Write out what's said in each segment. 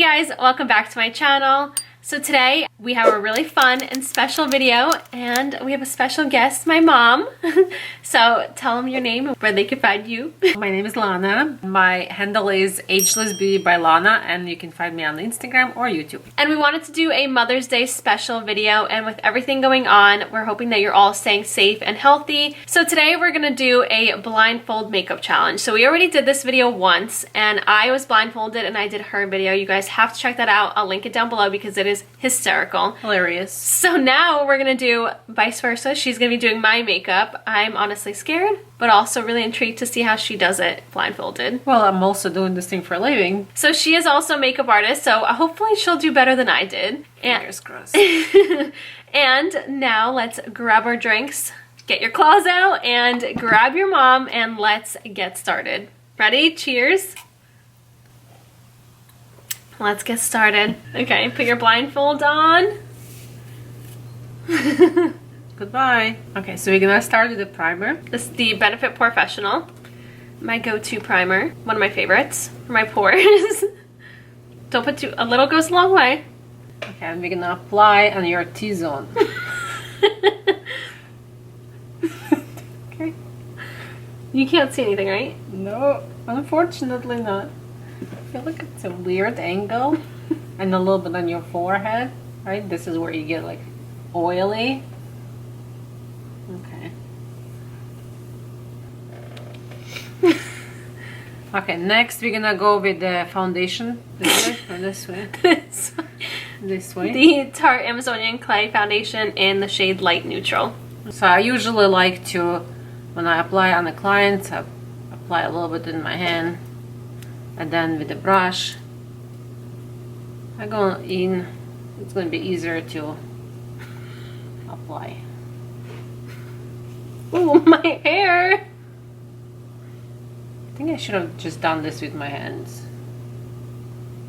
guys, welcome back to my channel. So today we have a really fun and special video and we have a special guest, my mom. So tell them your name and where they can find you. My name is Lana. My handle is Ageless Beauty by Lana and you can find me on Instagram or YouTube. And we wanted to do a Mother's Day special video, and with everything going on, we're hoping that you're all staying safe and healthy. So today we're gonna do a blindfold makeup challenge. So we already did this video once and I was blindfolded and I did her video. You guys have to check that out. I'll link it down below because it is hysterical. Hilarious. So now we're gonna do vice versa. She's gonna be doing my makeup. I'm honestly scared, but also really intrigued to see how she does it blindfolded. Well, I'm also doing this thing for a living. So she is also a makeup artist, so hopefully she'll do better than I did. Fingers crossed. And now let's grab our drinks, get your claws out, and grab your mom, and let's get started. Ready? Cheers. Let's get started. Okay, put your blindfold on. Goodbye. Okay, so we're gonna start with the primer. This is the Benefit Professional. My go-to primer. One of my favorites for my pores. Don't put too, a little goes a long way. Okay, and we're gonna apply on your T-zone. Okay. You can't see anything, right? No, unfortunately not. I feel like it's a weird angle. And a little bit on your forehead, right? This is where you get like oily. Okay. Okay, next we're gonna go with the foundation. This way or this way? This way. The Tarte Amazonian Clay Foundation in the shade Light Neutral. So I usually like to, when I apply on the clients, I apply a little bit in my hand. And then with the brush, I go in. It's going to be easier to apply. Ooh, my hair! I think I should have just done this with my hands.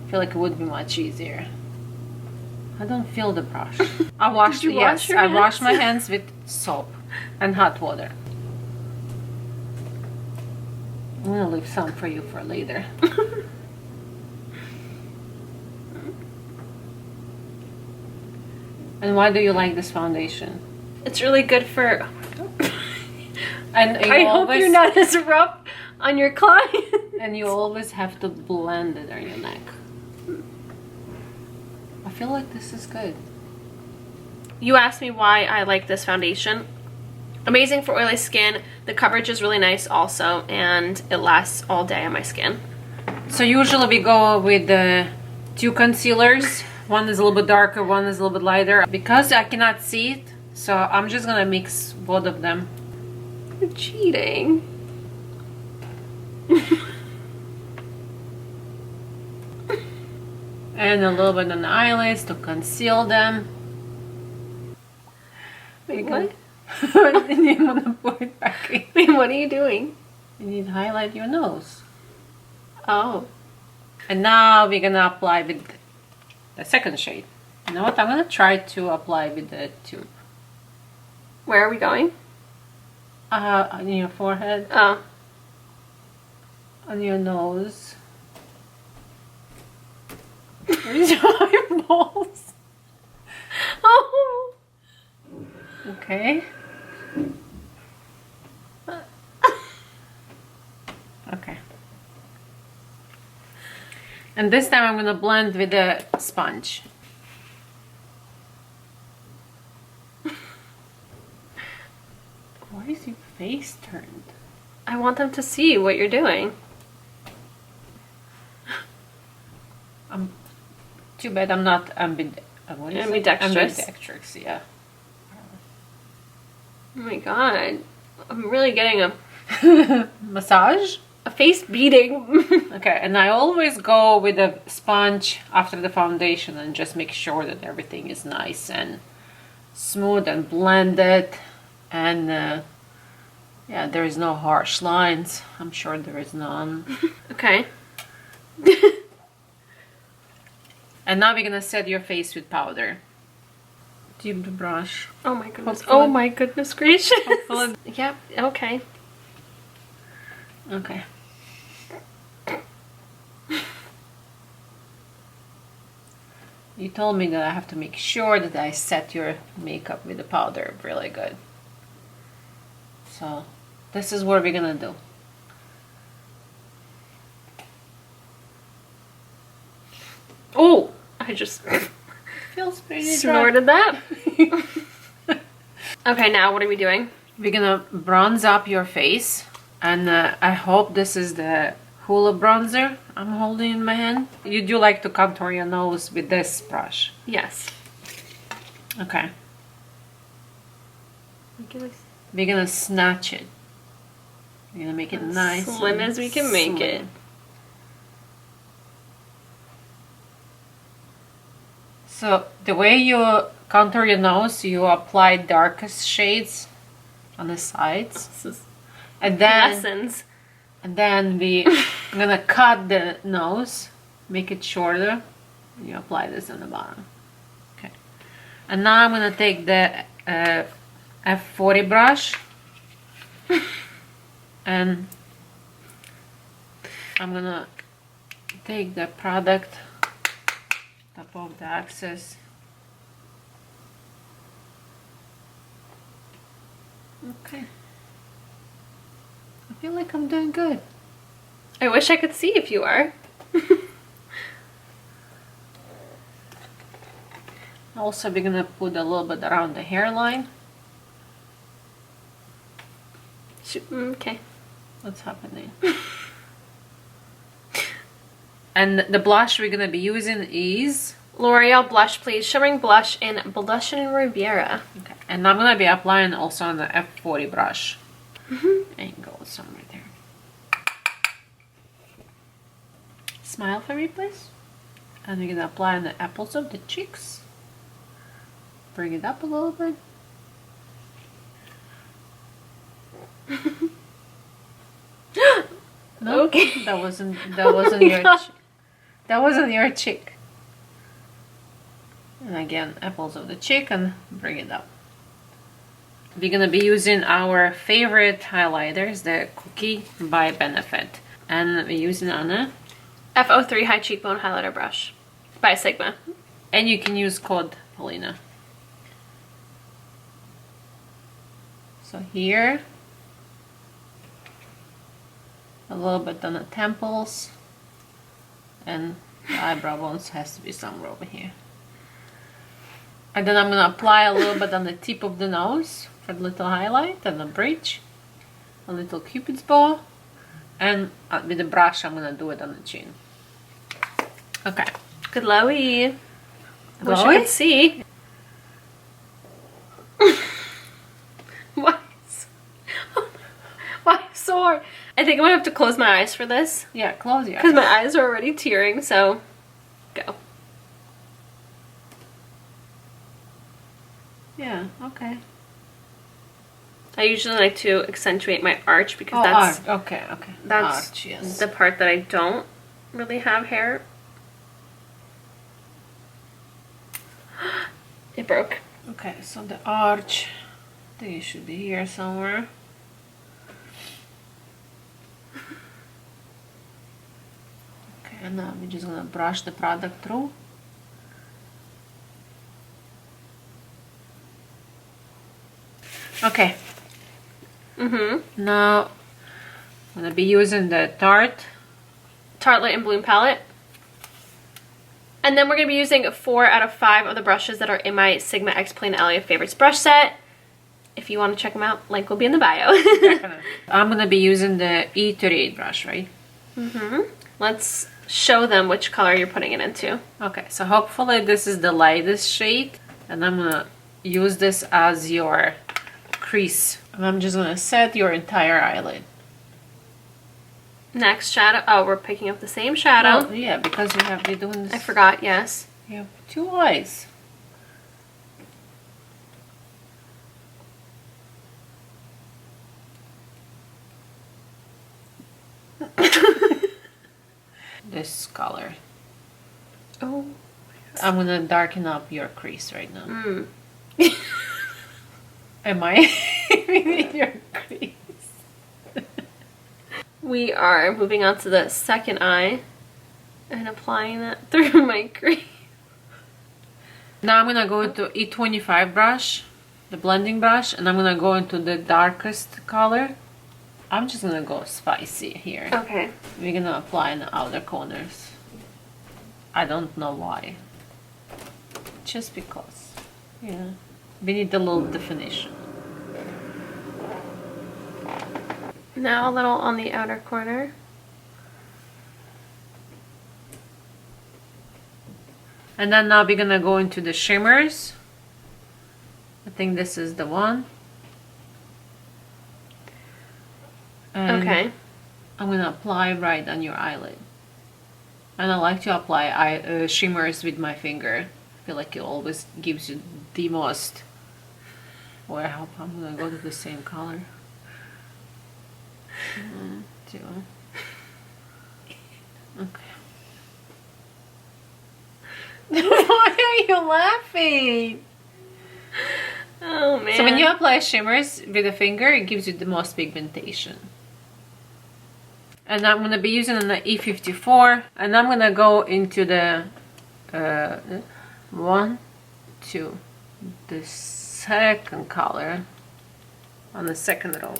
I feel like it would be much easier. I don't feel the brush. I washed. Did you wash your I hands? washed my hands with soap and hot water. I'm gonna leave some for you for later. And why do you like this foundation? It's really good for... And I hope you're not as rough on your client. And you always have to blend it on your neck. I feel like this is good. You asked me why I like this foundation. Amazing for oily skin. The coverage is really nice also, and it lasts all day on my skin. So usually we go with the two concealers. One is a little bit darker, one is a little bit lighter. Because I cannot see it, so I'm just gonna mix both of them. You're cheating. And a little bit on the eyelids to conceal them. Wait, what? And you want to put it back in. Wait, what are you doing? You need to highlight your nose. Oh. And now we're gonna apply with the second shade. You know what? I'm gonna try to apply with the tube. Where are we going? On your forehead, Oh. on your nose. Where's your eyeballs? Oh. Okay. Okay. And this time I'm gonna blend with the sponge. Why is your face turned? I want them to see what you're doing. Too bad I'm not Ambidextrous. Ambidextrous, yeah. Oh my god. I'm really getting Massage? a face beating. Okay, and I always go with a sponge after the foundation and just make sure that everything is nice and smooth and blended. And yeah, there is no harsh lines. I'm sure there is none. Okay. And now we're gonna set your face with powder. Dip the brush. Oh my goodness. Hopefully. Oh my goodness gracious. Hopefully. Yep, okay. Okay. You told me that I have to make sure that I set your makeup with the powder really good. So this is what we're gonna do. Oh, I just Feels pretty snorted that. Okay, now what are we doing? We're gonna bronze up your face, and I hope this is the Hoola bronzer I'm holding in my hand. You do like to contour your nose with this brush? Yes. Okay. We're gonna snatch it. We're gonna make it nice, slim as we can make it. So the way you contour your nose, you apply darkest shades on the sides, This is and then lessons. I'm gonna cut the nose, make it shorter. You apply this on the bottom. Okay. And now I'm gonna take the F40 brush and I'm gonna take the product top of the axis. Okay. I feel like I'm doing good. I wish I could see if you are. Also, we're gonna put a little bit around the hairline. Okay. What's happening? And the blush we're gonna be using is L'Oreal Blush Please Shimmering Blush in Blush and Riviera. okay. And I'm gonna be applying also on the F40 brush. And go somewhere there. Smile for me, please. And we're gonna apply on the apples of the cheeks. Bring it up a little bit. No, Okay. that wasn't your that wasn't your cheek. And again, apples of the cheek and bring it up. We're gonna be using our favorite highlighters, the Cookie by Benefit, and we're using on a F03 High Cheekbone Highlighter Brush by Sigma. and you can use code Paulina. So here, a little bit on the temples, and the eyebrow bones has to be somewhere over here. And then I'm gonna apply a little bit on the tip of the nose for the little highlight and the bridge, a little cupid's bow, and with the brush I'm gonna do it on the chin. Okay. Glowy. Wish I Glowy? could see. Why? Why so hard? I think I'm gonna have to close my eyes for this Yeah, close your because eyes. my eyes are already tearing. So, go. Yeah, okay. I usually like to accentuate my arch because Oh, that's arch. Okay. that's Arch, yes. the part that I don't really have hair. It broke. Okay, so the arch, I think it should be here somewhere. Okay, and now we're just gonna brush the product through. Okay, now I'm gonna be using the Tartelette and Bloom palette. And then we're going to be using 4 out of 5 of the brushes that are in my Sigma X Plain Alaiev Favorites brush set. If you want to check them out, link will be in the bio. Definitely. I'm gonna be using the E38 brush, right? Let's show them which color you're putting it into. Okay, so hopefully this is the lightest shade, and I'm gonna use this as your crease. And I'm just gonna set your entire eyelid. Next shadow. Oh, we're picking up the same shadow. Oh, yeah, because you're doing this. I forgot, yes. You have 2 eyes. This color. Oh. I'm gonna darken up your crease right now. Mm. Am I in your crease? We are moving on to the second eye and applying that through my crease. Now I'm gonna go into E25 brush, the blending brush, and I'm gonna go into the darkest color. I'm just gonna go spicy here. Okay. We're gonna apply in the outer corners. I don't know why. Just because. Yeah. We need a little definition. Now a little on the outer corner. And then now we're gonna go into the shimmers. I think this is the one. And Okay. I'm gonna apply right on your eyelid. And I like to apply shimmers with my finger. I feel like it always gives you the most. Or I hope I'm gonna go to the same color. 1, 2. Okay. Why are you laughing? Oh man. So when you apply shimmers with a finger, it gives you the most pigmentation. And I'm gonna be using an E54, and I'm gonna go into the 1, 2, the second color on the second row.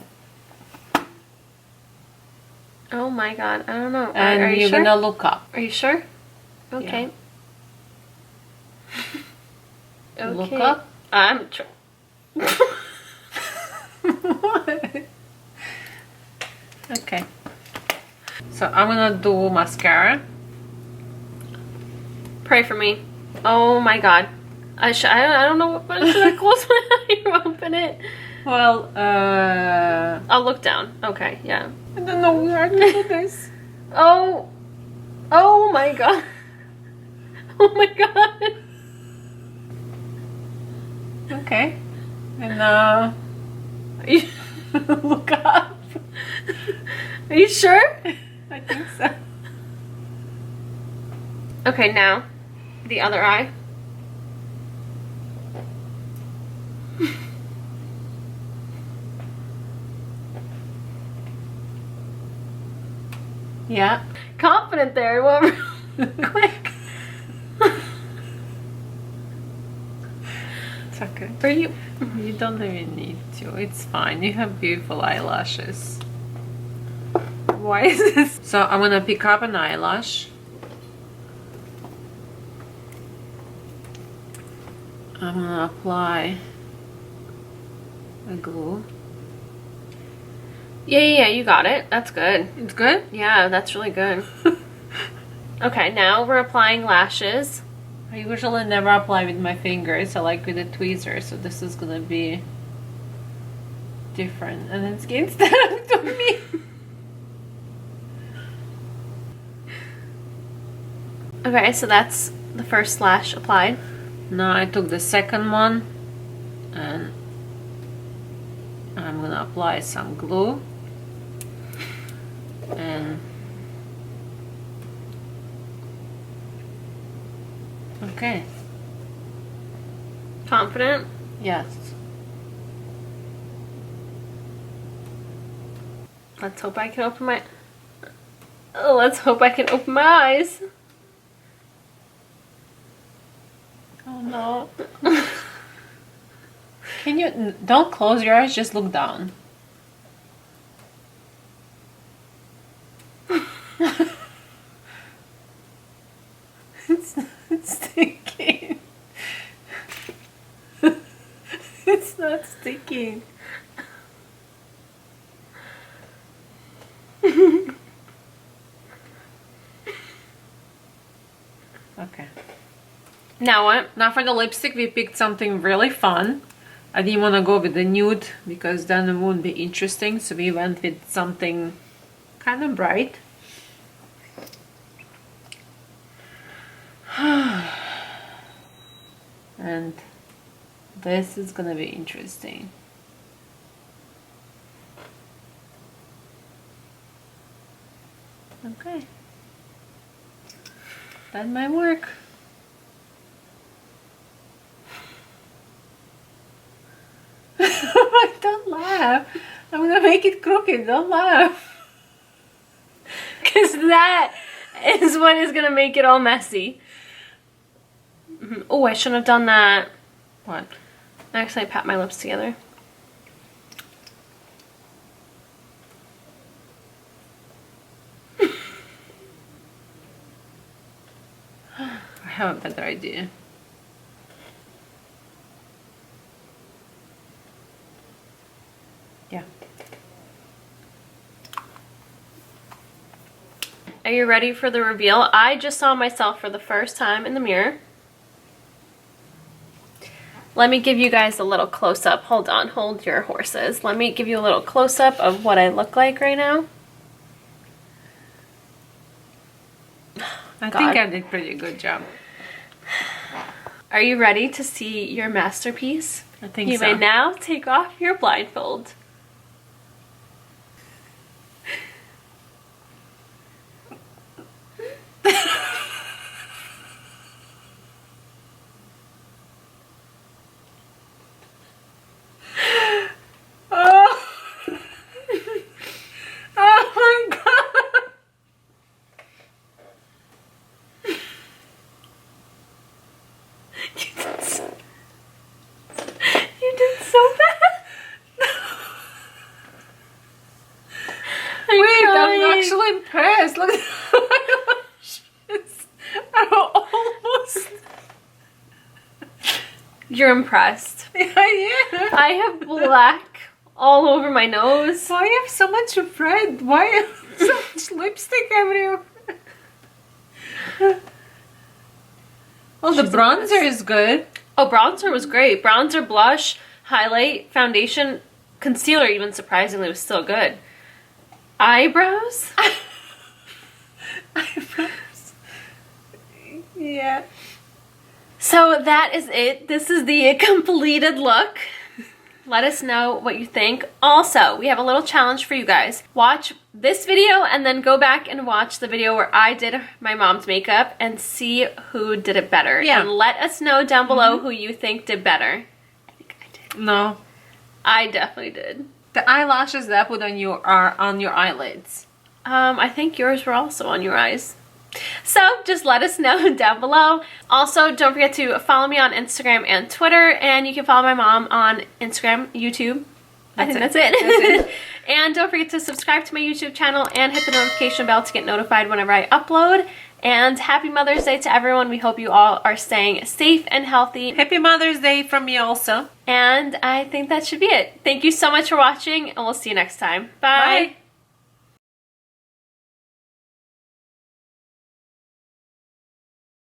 Oh my god, I don't know. And are you you're sure? gonna look up. Are you sure? Okay. Yeah. Look Okay. up. I'm sure. What? Okay. So I'm gonna do mascara. Pray for me. Oh my god. I don't know what should I close my eye or open it? Well, I'll look down. Okay, yeah. I don't know where to do this. Oh. Oh my god. Oh my god. Okay. And Are you, look up. are you sure? I think so. Okay, now the other eye. Yeah. Confident there. What? Quick. It's okay. Are you? You don't even need to. It's fine. You have beautiful eyelashes. Why is this? So I'm gonna pick up an eyelash. I'm gonna apply a glue. Yeah, you got it. That's good. It's good? Yeah, that's really good. Okay, now we're applying lashes. I usually never apply with my fingers. I like with a tweezer, so this is gonna be different. And it's getting stuck to me. Okay, so that's the first lash applied. Now I took the second one and I'm gonna apply some glue and okay. Confident? Yes. Let's hope I can open my... Oh, let's hope I can open my eyes. Oh no. Can you don't close your eyes, just look down. It's sticking. It's not sticking. Okay. Now what? Now for the lipstick, we picked something really fun. I didn't want to go with the nude because then it wouldn't be interesting, so we went with something kind of bright. And this is gonna be interesting. Okay. That might work. Don't laugh. I'm gonna make it crooked. Don't laugh. Because that is what is going to make it all messy. Oh, I shouldn't have done that. What? I accidentally pat my lips together. I have a better idea. Yeah. Are you ready for the reveal? I just saw myself for the first time in the mirror. Let me give you guys a little close-up. Hold on, hold your horses. Let me give you a little close-up of what I look like right now. I think I did a pretty good job. Are you ready to see your masterpiece? I think You so. may now take off your blindfold. Oh. Oh my god. You did so bad. Wait, I'm crying. actually impressed. Look at my lashes. I'm almost. You're impressed. I am. I have black all over my nose. Why you have so much red? Why so much lipstick everywhere? Well, the She's bronzer is good. Oh, bronzer was great. Bronzer, blush, highlight, foundation, concealer even surprisingly was still good. Eyebrows? Eyebrows. Yeah. So that is it. This is the completed look. Let us know what you think. Also, we have a little challenge for you guys. Watch this video and then go back and watch the video where I did my mom's makeup and see who did it better. Yeah. And let us know down below who you think did better. I think I did. No. I definitely did. The eyelashes that I put on you are on your eyelids. I think yours were also on your eyes. So just let us know down below. Also, don't forget to follow me on Instagram and Twitter, and you can follow my mom on Instagram, YouTube. I think that's it. And don't forget to subscribe to my YouTube channel and hit the notification bell to get notified whenever I upload. And happy Mother's Day to everyone. We hope you all are staying safe and healthy. Happy Mother's Day from me also. And I think that should be it. Thank you so much for watching, and we'll see you next time. Bye. Bye.